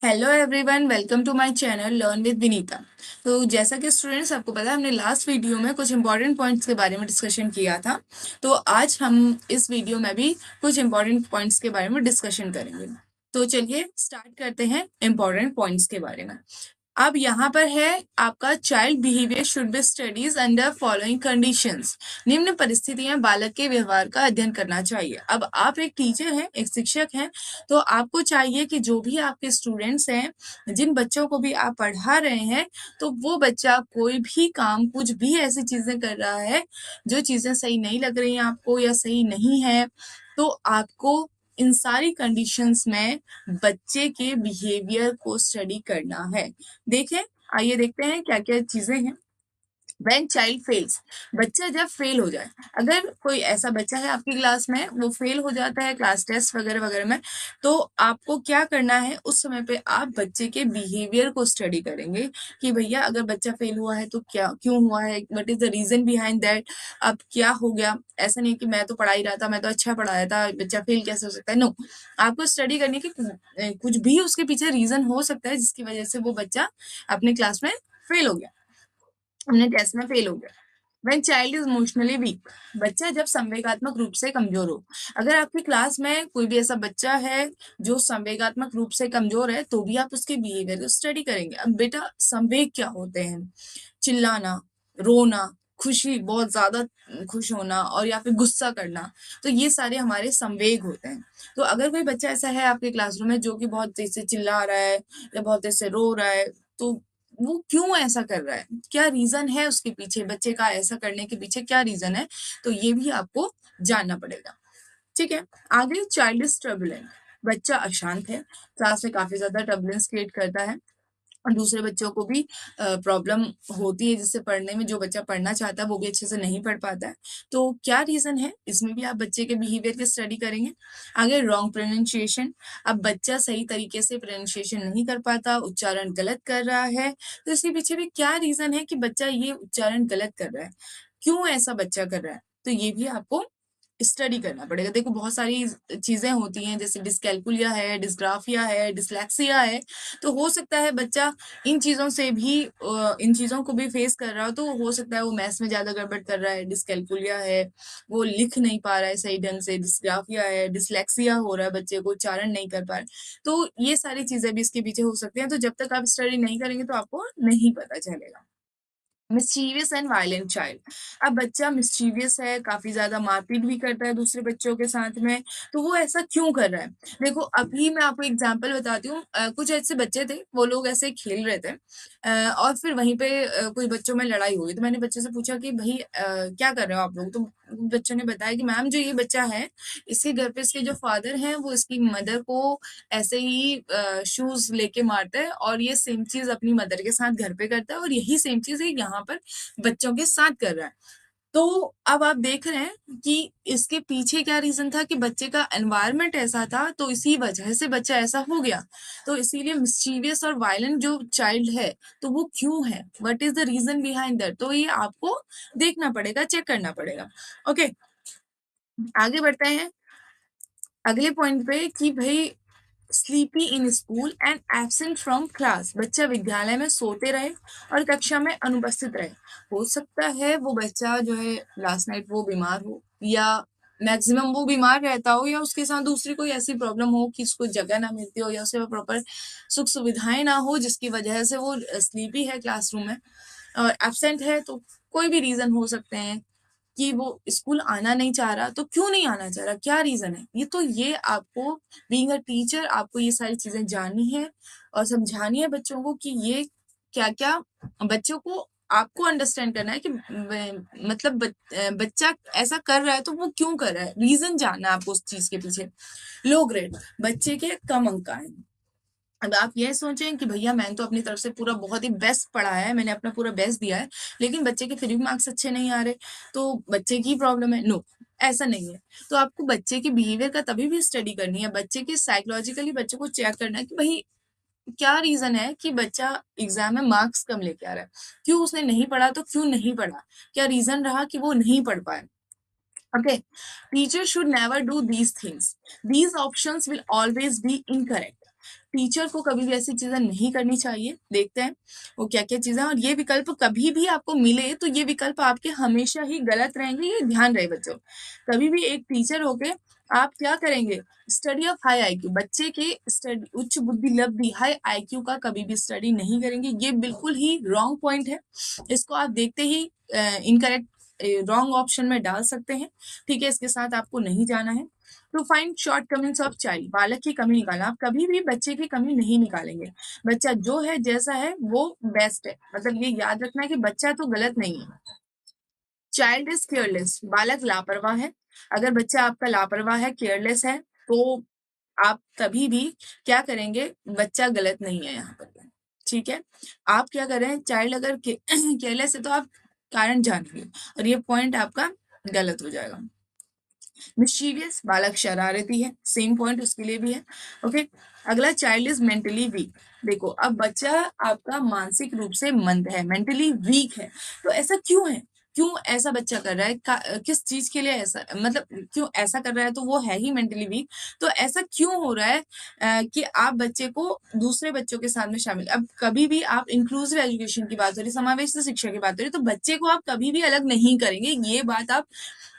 Hello everyone, welcome to my channel learn with Vinita. तो जैसा कि स्टूडेंट्स आपको पता है, हमने लास्ट वीडियो में कुछ इंपॉर्टेंट पॉइंट्स के बारे में डिस्कशन किया था। तो आज हम इस वीडियो में भी कुछ इंपॉर्टेंट पॉइंट्स के बारे में डिस्कशन करेंगे। तो चलिए स्टार्ट करते हैं इंपॉर्टेंट पॉइंट्स के बारे में। अब यहाँ पर है आपका child behaviour should be studies under following conditions. निम्न परिस्थितियां बालक के व्यवहार का अध्ययन करना चाहिए। अब आप एक टीचर हैं, एक शिक्षक हैं, तो आपको चाहिए कि जो भी आपके स्टूडेंट्स हैं, जिन बच्चों को भी आप पढ़ा रहे हैं, तो वो बच्चा कोई भी काम, कुछ भी ऐसी चीजें कर रहा है जो चीजें सही नहीं लग रही हैं आपको या सही नहीं है, तो आपको इन सारी कंडीशंस में बच्चे के बिहेवियर को स्टडी करना है। देखें, आइए देखते हैं क्या क्या चीजें हैं। When child fails, बच्चा जब फेल हो जाए, अगर कोई ऐसा बच्चा है आपकी क्लास में, वो फेल हो जाता है क्लास टेस्ट वगैरह वगैरह में, तो आपको क्या करना है, उस समय पे आप बच्चे के बिहेवियर को स्टडी करेंगे कि भैया अगर बच्चा फेल हुआ है तो क्या, क्यों हुआ है, what is the reason behind that. अब क्या हो गया, ऐसा नहीं कि मैं तो पढ़ा ही रहा था, मैं तो अच्छा पढ़ाया था, बच्चा फेल कैसे हो सकता है। नो, आपको स्टडी करनी कि कुछ भी उसके पीछे रीजन हो सकता है जिसकी वजह से वो बच्चा अपने क्लास में फेल हो गया, अपने टेस्ट में फेल हो गया। When child is emotionally weak, बच्चा जब संवेगात्मक रूप से कमजोर हो। अगर आपकी क्लास में कोई भी ऐसा बच्चा है जो संवेगात्मक रूप से कमजोर है, तो भी आप उसके बिहेवियर को स्टडी करेंगे। अब बेटा, संवेग क्या होते हैं? चिल्लाना, रोना, खुशी, बहुत ज्यादा खुश होना, और या फिर गुस्सा करना, तो ये सारे हमारे संवेग होते हैं। तो अगर कोई बच्चा ऐसा है आपके क्लासरूम में जो कि बहुत तेज से चिल्ला रहा है या बहुत तेज से रो रहा है, तो वो क्यों ऐसा कर रहा है, क्या रीजन है उसके पीछे, बच्चे का ऐसा करने के पीछे क्या रीजन है, तो ये भी आपको जानना पड़ेगा। ठीक है, आगे चाइल्ड इज टर्बुलेंट, बच्चा अशांत है, क्लास में काफी ज्यादा टर्बुलेंस क्रिएट करता है और दूसरे बच्चों को भी प्रॉब्लम होती है, जिससे पढ़ने में, जो बच्चा पढ़ना चाहता है वो भी अच्छे से नहीं पढ़ पाता है। तो क्या रीजन है, इसमें भी आप बच्चे के बिहेवियर की स्टडी करेंगे। आगे रॉन्ग प्रोनाउंसिएशन, अब बच्चा सही तरीके से प्रोनाउंसिएशन नहीं कर पाता, उच्चारण गलत कर रहा है, तो इसके पीछे भी क्या रीजन है कि बच्चा ये उच्चारण गलत कर रहा है, क्यों ऐसा बच्चा कर रहा है, तो ये भी आपको स्टडी करना पड़ेगा। देखो, बहुत सारी चीजें होती हैं, जैसे डिस्कैल्कुलिया है, डिस्ग्राफिया है, डिसलेक्सिया है, तो हो सकता है बच्चा इन चीजों से भी इन चीजों को भी फेस कर रहा हो, तो हो सकता है वो मैथ्स में ज्यादा गड़बड़ कर रहा है, डिस्कैल्कुलिया है, वो लिख नहीं पा रहा है सही ढंग से, डिस्ग्राफिया है, डिसलेक्सिया हो रहा है, बच्चे को उच्चारण नहीं कर पा रहे, तो ये सारी चीजें भी इसके पीछे हो सकती हैं। तो जब तक आप स्टडी नहीं करेंगे तो आपको नहीं पता चलेगा। मिस्चीवियस एंड वायलेंट चाइल्ड, अब बच्चा मिस्चीवियस है, काफी ज्यादा मारपीट भी करता है दूसरे बच्चों के साथ में, तो वो ऐसा क्यों कर रहा है? देखो, अभी मैं आपको एग्जांपल बताती हूँ। कुछ ऐसे बच्चे थे, वो लोग ऐसे खेल रहे थे, और फिर वहीं पे कुछ बच्चों में लड़ाई हुई, तो मैंने बच्चे से पूछा कि भाई क्या कर रहे हो आप लोग, तो बच्चों ने बताया कि मैम, जो ये बच्चा है, इसके घर पे इसके जो फादर हैं, वो इसकी मदर को ऐसे ही शूज लेके मारता है, और ये सेम चीज अपनी मदर के साथ घर पे करता है, और यही सेम चीज है यहाँ पर बच्चों के साथ कर रहा है। तो अब आप देख रहे हैं कि इसके पीछे क्या रीजन था, कि बच्चे का एनवायरनमेंट ऐसा था, तो इसी वजह से बच्चा ऐसा हो गया। तो इसीलिए मिस्चीवियस और वायलेंट जो चाइल्ड है, तो वो क्यों है, what is the reason behind that, तो ये आपको देखना पड़ेगा, चेक करना पड़ेगा। ओके, आगे बढ़ते हैं अगले पॉइंट पे कि भाई sleepy in school and absent from class, बच्चा विद्यालय में सोते रहे और कक्षा में अनुपस्थित रहे। हो सकता है वो बच्चा जो है लास्ट नाइट वो बीमार हो, या मैक्सिमम वो बीमार रहता हो, या उसके साथ दूसरी कोई ऐसी प्रॉब्लम हो कि उसको जगह ना मिलती हो, या उसे प्रॉपर सुख सुविधाएं ना हो, जिसकी वजह से वो स्लीपी है क्लासरूम में और एब्सेंट है। तो कोई भी रीजन हो सकते हैं कि वो स्कूल आना नहीं चाह रहा, तो क्यों नहीं आना चाह रहा, क्या रीजन है, ये आपको बीइंग अ टीचर आपको ये सारी चीजें जाननी है और समझानी है बच्चों को कि ये क्या क्या, बच्चों को आपको अंडरस्टैंड करना है कि मतलब बच्चा ऐसा कर रहा है तो वो क्यों कर रहा है, रीजन जानना है आपको उस चीज के पीछे। लो ग्रेड, बच्चे के कम अंक आए। अब आप ये सोचें कि भैया मैंने तो अपनी तरफ से पूरा बहुत ही बेस्ट पढ़ाया है, मैंने अपना पूरा बेस्ट दिया है, लेकिन बच्चे के फिर भी मार्क्स अच्छे नहीं आ रहे, तो बच्चे की प्रॉब्लम है। नो, ऐसा नहीं है। तो आपको बच्चे के बिहेवियर का तभी भी स्टडी करनी है, बच्चे के साइकोलॉजिकली बच्चे को चेक करना है कि भाई क्या रीजन है कि बच्चा एग्जाम में मार्क्स कम लेके आ रहा है, क्यों उसने नहीं पढ़ा, तो क्यों नहीं पढ़ा, क्या रीजन रहा कि वो नहीं पढ़ पाए। Okay, teachers should never do these things. These options will always be incorrect. Teacher को कभी भी ऐसी चीजें नहीं करनी चाहिए। देखते हैं वो क्या क्या चीजें, और ये विकल्प कभी भी आपको मिले तो ये विकल्प आपके हमेशा ही गलत रहेंगे, ये ध्यान रहे बच्चों। कभी भी एक टीचर होके आप क्या करेंगे, स्टडी ऑफ हाई आईक्यू, बच्चे के स्टडी उच्च बुद्धि लब्धि हाई आईक्यू का कभी भी स्टडी नहीं करेंगे। ये बिल्कुल ही रॉन्ग पॉइंट है, इसको आप देखते ही इनकरेक्ट रॉन्ग ऑप्शन में डाल सकते हैं। ठीक है, इसके साथ आपको नहीं जाना है। To find shortcomings of child, बालक की कमी निकालना। आप कभी भी बच्चे की कमी नहीं निकालेंगे, बच्चा जो है जैसा है वो बेस्ट है, मतलब ये याद रखना है कि बच्चा तो गलत नहीं है। चाइल्ड इज केयरलेस, बालक लापरवाह है। अगर बच्चा आपका लापरवाह है, केयरलेस है, तो आप कभी भी क्या करेंगे, बच्चा गलत नहीं है यहाँ पर। ठीक है, आप क्या करें, चाइल्ड अगर केयरलेस है तो आप कारण जानिए और ये पॉइंट आपका गलत हो जाएगा। मिस्चीवियस, बालक शरारती है, सेम पॉइंट उसके लिए भी है। ओके, अगला चाइल्ड इज मेंटली वीक। देखो, अब बच्चा आपका मानसिक रूप से मंद है, मेंटली वीक है, तो ऐसा क्यों है, क्यों ऐसा बच्चा कर रहा है, किस चीज के लिए ऐसा, मतलब क्यों ऐसा कर रहा है, तो वो है ही मेंटली वीक। तो ऐसा क्यों हो रहा है कि आप बच्चे को दूसरे बच्चों के साथ में शामिल, अब कभी भी आप इंक्लूसिव एजुकेशन की बात हो रही, समावेशी शिक्षा की बात हो रही, तो बच्चे को आप कभी भी अलग नहीं करेंगे, ये बात आप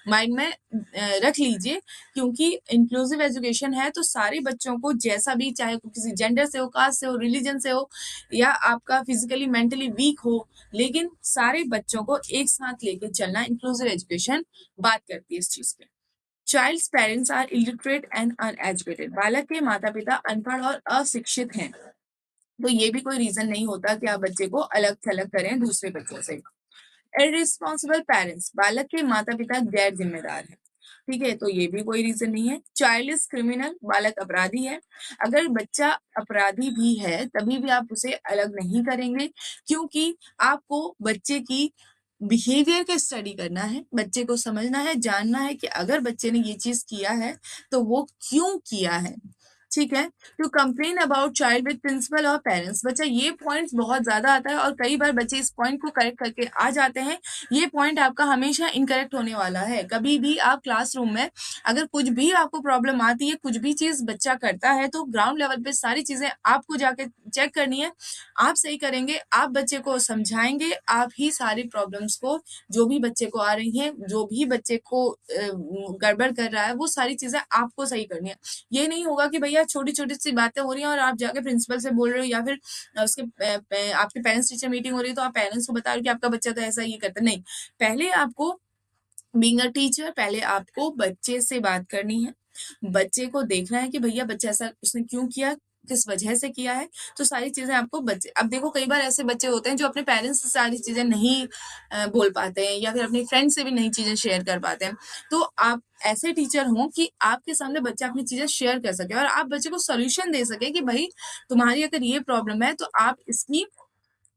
माइंड में रख लीजिए। क्योंकि इंक्लूसिव एजुकेशन है तो सारे बच्चों को, जैसा भी, चाहे किसी जेंडर से हो, कास्ट से हो, रिलीजन से हो, या आपका फिजिकली मेंटली वीक हो, लेकिन सारे बच्चों को एक साथ लेके चलना इंक्लूसिव एजुकेशन बात करती है इस चीज पे। Child's parents are illiterate and uneducated, बालक के माता पिता अनपढ़ और अशिक्षित हैं, तो ये भी कोई रीजन नहीं होता कि आप बच्चे को अलग थलग करें दूसरे बच्चों से। इररिस्पॉन्सिबल पेरेंट्स, बालक के माता पिता गैर जिम्मेदार है। ठीक है, तो ये भी कोई रीजन नहीं है। चाइल्ड इज क्रिमिनल, बालक अपराधी है। अगर बच्चा अपराधी भी है तभी भी आप उसे अलग नहीं करेंगे, क्योंकि आपको बच्चे की बिहेवियर का स्टडी करना है, बच्चे को समझना है, जानना है कि अगर बच्चे ने ये चीज किया है तो वो क्यों किया है। ठीक है, to complain about child with principal और पेरेंट्स, बच्चा ये पॉइंट बहुत ज्यादा आता है और कई बार बच्चे इस पॉइंट को करेक्ट करके आ जाते हैं। ये पॉइंट आपका हमेशा इनकरेक्ट होने वाला है। कभी भी आप क्लासरूम में अगर कुछ भी आपको प्रॉब्लम आती है, कुछ भी चीज बच्चा करता है, तो ग्राउंड लेवल पे सारी चीजें आपको जाके चेक करनी है। आप सही करेंगे, आप बच्चे को समझाएंगे, आप ही सारी प्रॉब्लम्स को, जो भी बच्चे को आ रही है, जो भी बच्चे को गड़बड़ कर रहा है, वो सारी चीजें आपको सही करनी है। ये नहीं होगा कि भैया छोटी छोटी सी बातें हो रही हैं और आप जाके प्रिंसिपल से बोल रहे हो, या फिर उसके आपके पेरेंट्स टीचर मीटिंग हो रही है तो आप पेरेंट्स को बता रहे हो कि आपका बच्चा तो ऐसा ये करता नहीं। पहले आपको बीइंग अ टीचर, पहले आपको बच्चे से बात करनी है, बच्चे को देखना है कि भैया बच्चा ऐसा उसने क्यों किया, किस वजह से किया है। तो सारी चीजें आपको बच्चे, अब देखो कई बार ऐसे बच्चे होते हैं जो अपने पेरेंट्स से सारी चीजें नहीं बोल पाते हैं, या फिर अपनी फ्रेंड से भी नई चीजें शेयर कर पाते हैं। तो आप ऐसे टीचर हो कि आपके सामने बच्चा अपनी चीजें शेयर कर सके और आप बच्चे को सोल्यूशन दे सके कि भाई तुम्हारी अगर ये प्रॉब्लम है तो आप इसकी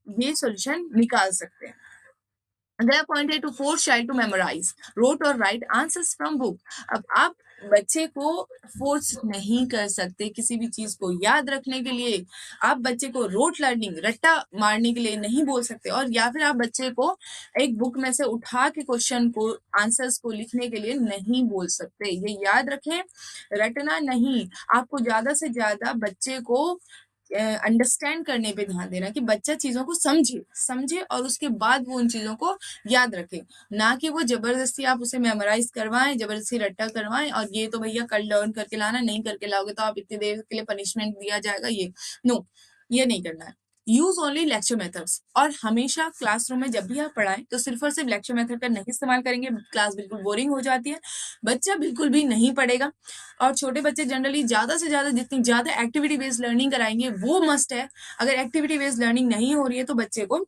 ये सोल्यूशन निकाल सकते हैं। अगला पॉइंट है to force child to memorise, rote और राइट आंसर्स फ्रॉम बुक। अब आप बच्चे को फोर्स नहीं कर सकते किसी भी चीज को याद रखने के लिए, आप बच्चे को रोट लर्निंग, रट्टा मारने के लिए नहीं बोल सकते, और या फिर आप बच्चे को एक बुक में से उठा के क्वेश्चन को, आंसर्स को लिखने के लिए नहीं बोल सकते। ये याद रखें, रटना नहीं, आपको ज्यादा से ज्यादा बच्चे को अंडरस्टैंड करने पे ध्यान देना कि बच्चा चीजों को समझे समझे और उसके बाद वो उन चीजों को याद रखे, ना कि वो जबरदस्ती आप उसे मेमोराइज करवाएं, जबरदस्ती रट्टा करवाएं और ये तो भैया कल लर्न करके लाना, नहीं करके लाओगे तो आप इतनी देर के लिए पनिशमेंट दिया जाएगा, ये नो, ये नहीं करना है। यूज ओनली लेक्चर मेथड्स, और हमेशा क्लासरूम में जब भी आप पढ़ाएं तो सिर्फ और सिर्फ लेक्चर मेथड का नहीं इस्तेमाल करेंगे, क्लास बिल्कुल बोरिंग हो जाती है, बच्चा बिल्कुल भी नहीं पढ़ेगा। और छोटे बच्चे जनरली ज्यादा से ज्यादा जितनी ज्यादा एक्टिविटी बेस्ड लर्निंग कराएंगे वो मस्ट है। अगर एक्टिविटी बेस्ड लर्निंग नहीं हो रही है तो बच्चे को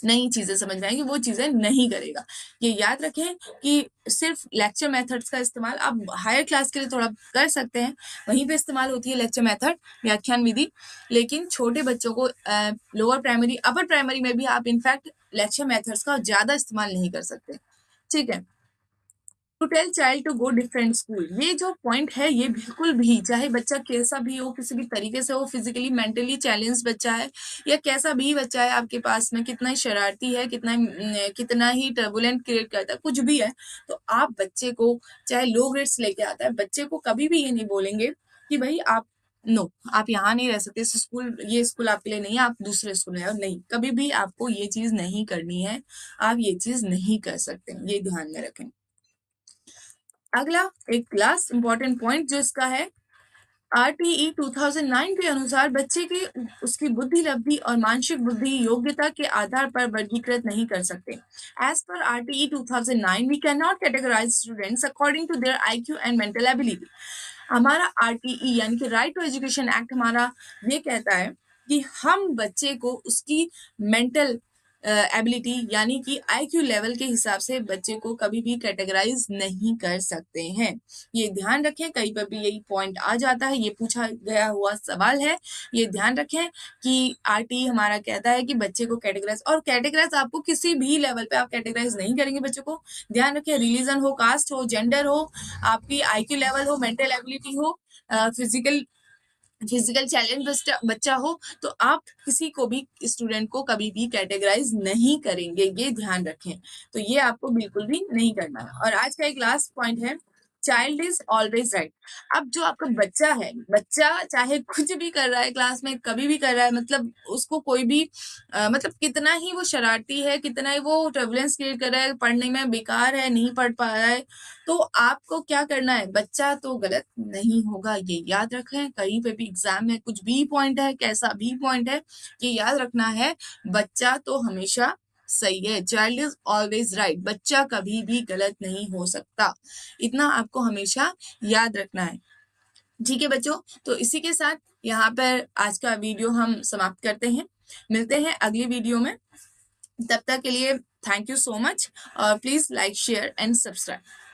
नई चीजें समझ में आएंगी, वो चीजें नहीं करेगा। ये याद रखें कि सिर्फ लेक्चर मेथड्स का इस्तेमाल आप हायर क्लास के लिए थोड़ा कर सकते हैं, वहीं पे इस्तेमाल होती है लेक्चर मेथड, व्याख्यान विधि, लेकिन छोटे बच्चों को लोअर प्राइमरी, अपर प्राइमरी में भी आप इनफैक्ट लेक्चर मेथड्स का ज्यादा इस्तेमाल नहीं कर सकते। ठीक है, to tell child to go different school, ये जो पॉइंट है ये बिल्कुल भी, चाहे बच्चा कैसा भी हो, किसी भी तरीके से हो, फिजिकली मेंटली चैलेंज बच्चा है या कैसा भी बच्चा है आपके पास में, कितना ही शरारती है, कितना ही टर्बुलेंट क्रिएट करता है, कुछ भी है, तो आप बच्चे को, चाहे लो ग्रेड्स लेके आता है, बच्चे को कभी भी ये नहीं बोलेंगे कि भाई आप नो, आप यहाँ नहीं रह सकते, इस स्कूल, ये स्कूल आपके लिए नहीं है, आप दूसरे स्कूल में आओ, नहीं, कभी भी आपको ये चीज नहीं करनी है, आप ये चीज नहीं कर सकते, ये ध्यान में रखें। अगला एक लास्ट इंपॉर्टेंट पॉइंट जो इसका है, RTE 2009 के अनुसार बच्चे की उसकी बुद्धि लब्धि और मानसिक बुद्धि योग्यता के आधार पर वर्गीकृत नहीं कर सकते। As per RTE 2009, we cannot categorize students according to their IQ and mental ability. हमारा RTE यानी कि राइट टू एजुकेशन एक्ट हमारा ये कहता है कि हम बच्चे को उसकी मेंटल एबिलिटी यानी कि IQ लेवल के हिसाब से बच्चे को कभी भी कैटेगराइज नहीं कर सकते हैं। ये ध्यान रखें, कहीं पर भी यही पॉइंट आ जाता है, ये पूछा गया हुआ सवाल है, ये ध्यान रखें कि RTE हमारा कहता है कि बच्चे को कैटेगराइज, और कैटेगराइज आपको किसी भी लेवल पे आप कैटेगराइज नहीं करेंगे बच्चों को। ध्यान रखें, रिलीजन हो, कास्ट हो, जेंडर हो, आपकी IQ लेवल हो, मेंटल एबिलिटी हो, फिजिकल चैलेंज बच्चा हो, तो आप किसी को भी, स्टूडेंट को कभी भी कैटेगराइज नहीं करेंगे, ये ध्यान रखें। तो ये आपको बिल्कुल भी नहीं करना है। और आज का एक लास्ट पॉइंट है, चाइल्ड इज ऑलवेज राइट। अब जो आपका बच्चा है, बच्चा चाहे कुछ भी कर रहा है क्लास में, कभी भी कर रहा है, मतलब उसको कोई भी मतलब कितना ही वो शरारती है, कितना ही वो टर्बुलेंस क्रिएट कर रहा है, पढ़ने में बेकार है, नहीं पढ़ पा रहा है, तो आपको क्या करना है, बच्चा तो गलत नहीं होगा, ये याद रखें। कहीं पे भी एग्जाम में कुछ भी पॉइंट है, कैसा भी पॉइंट है, ये याद रखना है, बच्चा तो हमेशा सही है। चाइल्ड इज ऑलवेज राइट, बच्चा कभी भी गलत नहीं हो सकता, इतना आपको हमेशा याद रखना है। ठीक है बच्चों, तो इसी के साथ यहाँ पर आज का वीडियो हम समाप्त करते हैं। मिलते हैं अगली वीडियो में, तब तक के लिए थैंक यू सो मच, और please like, share and subscribe.